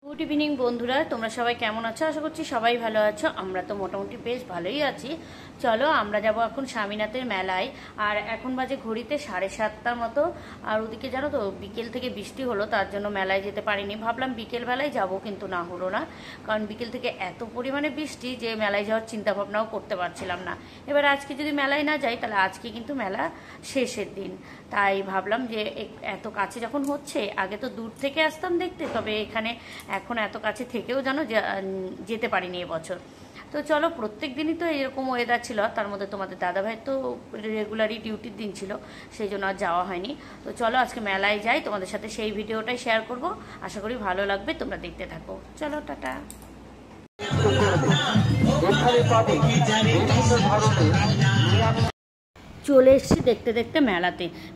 Good evening বন্ধুরা, তোমরা সবাই কেমন আছো? আশা করছি সবাই ভালো আছো। আমরা তো মোটামুটি বেশ ভালোই আছি। চলো আমরা যাব এখন স্বামীনাথের মেলায়। আর এখন বাজে ঘড়িতে 7:30 মতো। আর ওদিকে জানো তো বিকেল থেকে বৃষ্টি হলো, তার জন্য মেলায় যেতে পারিনি। ভাবলাম বিকেলবেলায় যাব, কিন্তু না হলো না, কারণ বিকেল থেকে এত পরিমাণে বৃষ্টি যে মেলায় যাওয়ার চিন্তা ভাবনাও করতে পারছিলাম না। এবার আজকে যদি মেলায় না যাই তাহলে আজকে কিন্তু মেলা শেষের দিন। তাই ভাবলাম যে এত কাছে যখন হচ্ছে, আগে তো দূর থেকে আসতাম দেখতে, তবে এখানে এখন এত কাছে থেকেও জানো যেতে পারিনি এবছর। তো চলো, প্রত্যেক দিনই তো এরকম ওয়েদার ছিল, তার মধ্যে তোমাদের দাদাভাই তো রেগুলারই ডিউটির দিন ছিল, সেই জন্য আর যাওয়া হয়নি। তো চলো আজকে মেলায় যাই, তোমাদের সাথে সেই ভিডিওটাই শেয়ার করব। আশা করি ভালো লাগবে, তোমরা দেখতে থাকো। চলো, টাটা। চলে এসেছি দেখতে দেখতে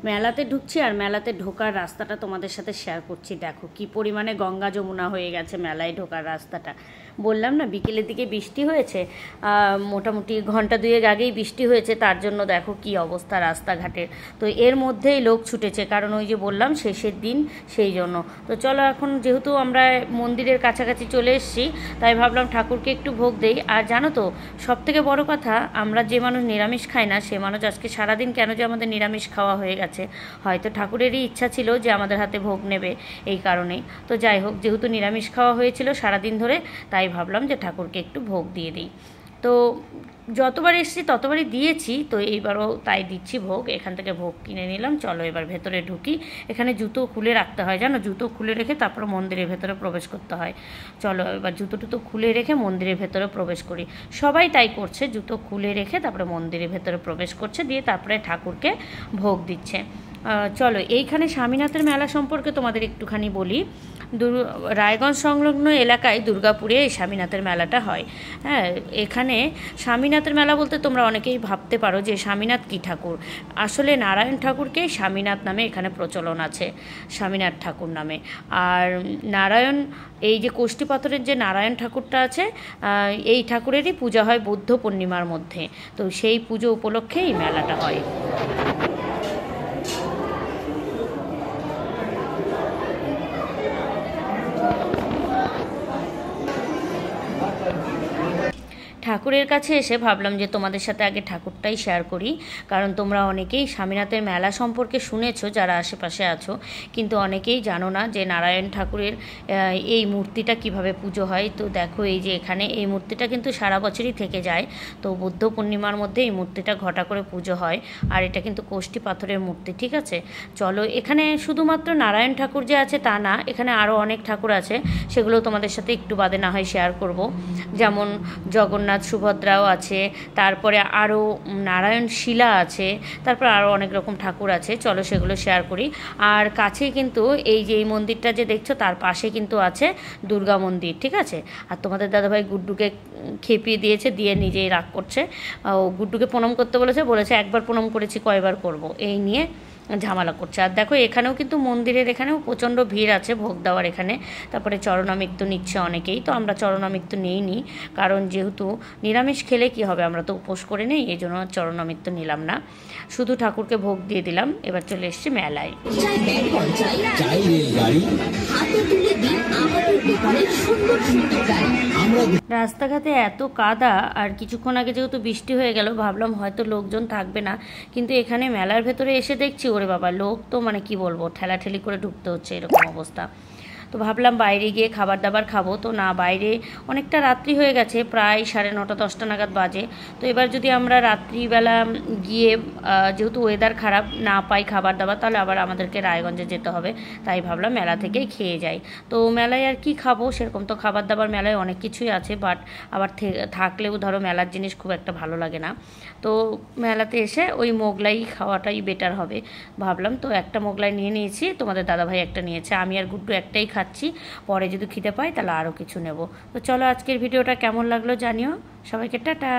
মেলাতে ঢুকছি, আর মেলাতে ঢোকার রাস্তাটা তোমাদের সাথে শেয়ার করছি। দেখো কি পরিমাণে গঙ্গা যমুনা হয়ে গেছে মেলায় ঢোকার রাস্তাটা। বললাম না বিকেলের দিকে বৃষ্টি হয়েছে, মোটামুটি ঘন্টা দুয়েক আগেই বৃষ্টি হয়েছে, তার জন্য দেখো কি অবস্থা রাস্তাঘাটের। তো এর মধ্যেই লোক ছুটেছে, কারণ ওই যে বললাম শেষের দিন, সেই জন্য। তো চলো, এখন যেহেতু আমরা মন্দিরের কাছাকাছি চলে এসেছি, তাই ভাবলাম ঠাকুরকে একটু ভোগ দেই। আর জানো তো সবথেকে বড় কথা, আমরা যে মানুষ নিরামিষ খাই না, সে মানুষ আজকে সারাদিন কেন যে আমাদের নিরামিষ খাওয়া হয়ে গেছে, হয়তো ঠাকুরেরই ইচ্ছা ছিল যে আমাদের হাতে ভোগ নেবে, এই কারণেই। তো যাই হোক, যেহেতু নিরামিষ খাওয়া হয়েছিল সারাদিন ধরে, তাই ভাবলাম যে ঠাকুরকে একটু ভোগ দিয়ে দিই। তো যতবার এসেছি ততবারই দিয়েছি, তো এইবারও তাই দিচ্ছি ভোগ। এখান থেকে ভোগ কিনে নিলাম। চলো এবার ভেতরে ঢুকি। এখানে জুতো খুলে রাখতে হয়, জানো, জুতো খুলে রেখে তারপর মন্দিরের ভেতরে প্রবেশ করতে হয়। চলো এবার জুতো টুতো খুলে রেখে মন্দিরের ভেতরে প্রবেশ করি। সবাই তাই করছে, জুতো খুলে রেখে তারপরে মন্দিরের ভেতরে প্রবেশ করছে, দিয়ে তারপরে ঠাকুরকে ভোগ দিচ্ছে। চলো, এইখানে স্বামীনাথের মেলা সম্পর্কে তোমাদের একটুখানি বলি। রায়গঞ্জ সংলগ্ন এলাকায় দুর্গাপুরে এই স্বামীনাথের মেলাটা হয়। হ্যাঁ, এখানে স্বামীনাথের মেলা বলতে তোমরা অনেকেই ভাবতে পারো যে স্বামীনাথ কী ঠাকুর। আসলে নারায়ণ ঠাকুরকে স্বামীনাথ নামে এখানে প্রচলন আছে, স্বামীনাথ ঠাকুর নামে। আর নারায়ণ, এই যে কোষ্ঠী পাথরের যে নারায়ণ ঠাকুরটা আছে, এই ঠাকুরেরই পূজা হয় বুদ্ধ পূর্ণিমার মধ্যে। তো সেই পুজো উপলক্ষে এই মেলাটা হয়। ঠাকুরের কাছে এসে ভাবলাম যে তোমাদের সাথে আগে ঠাকুরটাই শেয়ার করি, কারণ তোমরা অনেকেই স্বামীনাথের মেলা সম্পর্কে শুনেছো যারা আশেপাশে আছো, কিন্তু অনেকেই জানো না যে নারায়ণ ঠাকুরের এই মূর্তিটা কিভাবে পুজো হয়। তো দেখো এই যে এখানে এই মূর্তিটা কিন্তু সারা বছরই থেকে যায়। তো বুদ্ধ পূর্ণিমার মধ্যে এই মূর্তিটা ঘটা করে পুজো হয়। আর এটা কিন্তু কোষ্ঠী পাথরের মূর্তি, ঠিক আছে। চলো, এখানে শুধুমাত্র নারায়ণ ঠাকুর যে আছে তা না, এখানে আরও অনেক ঠাকুর আছে, সেগুলো তোমাদের সাথে একটু বাদে না হয় শেয়ার করব। যেমন জগন্নাথ, সুভদ্রাও আছে, তারপরে আরও নারায়ণ শিলা আছে, তারপর আরও অনেক রকম ঠাকুর আছে। চলো সেগুলো শেয়ার করি। আর কাছেই কিন্তু এই যে এই মন্দিরটা যে দেখছো, তার পাশে কিন্তু আছে দুর্গা মন্দির, ঠিক আছে। আর তোমাদের দাদাভাই গুড্ডুকে খেপিয়ে দিয়েছে, দিয়ে নিজেই রাগ করছে। ও গুড্ডুকে প্রণাম করতে বলেছে একবার প্রণাম করেছি কয়বার করব, এই নিয়ে ঝামেলা করছে। আর দেখো এখানেও কিন্তু মন্দিরের এখানেও প্রচণ্ড ভিড় আছে ভোগ দেওয়ার এখানে। তারপরে চরণামৃত্যু নিচ্ছে অনেকেই, তো আমরা চরণামৃত্যু নিইনি, কারণ যেহেতু নিরামিষ খেলে কি হবে, আমরা তো উপোস করে নেই, এই জন্য চরণামৃত্যু নিলাম না, শুধু ঠাকুরকে ভোগ দিয়ে দিলাম। এবার চলে এসছি মেলায়। রাস্তাঘাটে এত কাদা, আর কিছুক্ষণ আগে যেহেতু বৃষ্টি হয়ে গেল, ভাবলাম হয়তো লোকজন থাকবে না, কিন্তু এখানে মেলার ভেতরে এসে দেখছি ওরে বাবা, লোক তো মানে কি বলবো, ঠেলাঠেলি করে ঢুকতে হচ্ছে, এরকম অবস্থা। তো ভাবলাম বাইরে গিয়ে খাবার দাবার খাবো, তো না, বাইরে অনেকটা রাত্রি হয়ে গেছে, প্রায় 9:30 10টা নাগাদ বাজে। তো এবার যদি আমরা রাত্রিবেলা গিয়ে যেহেতু ওয়েদার খারাপ না পাই খাবার দাবার, তাহলে আবার আমাদেরকে রায়গঞ্জে যেতে হবে। তাই ভাবলাম মেলা থেকেই খেয়ে যাই। তো মেলায় আর কি খাবো, সেরকম তো খাবার দাবার মেলায় অনেক কিছুই আছে, বাট আবার থাকলেও ধরো মেলার জিনিস খুব একটা ভালো লাগে না। তো মেলাতে এসে ওই মোগলাই খাওয়াটাই বেটার হবে ভাবলাম। তো একটা মোগলাই নিয়ে নিয়েছি, তোমাদের দাদাভাই একটা নিয়েছে, আমি আর গুড্ডু একটাই খাচ্ছি। পরে যদি খিদে পাই তাহলে আরও কিছু নেব। তো চলো, আজকের ভিডিওটা কেমন লাগলো জানিও। সবাইকে টাটা।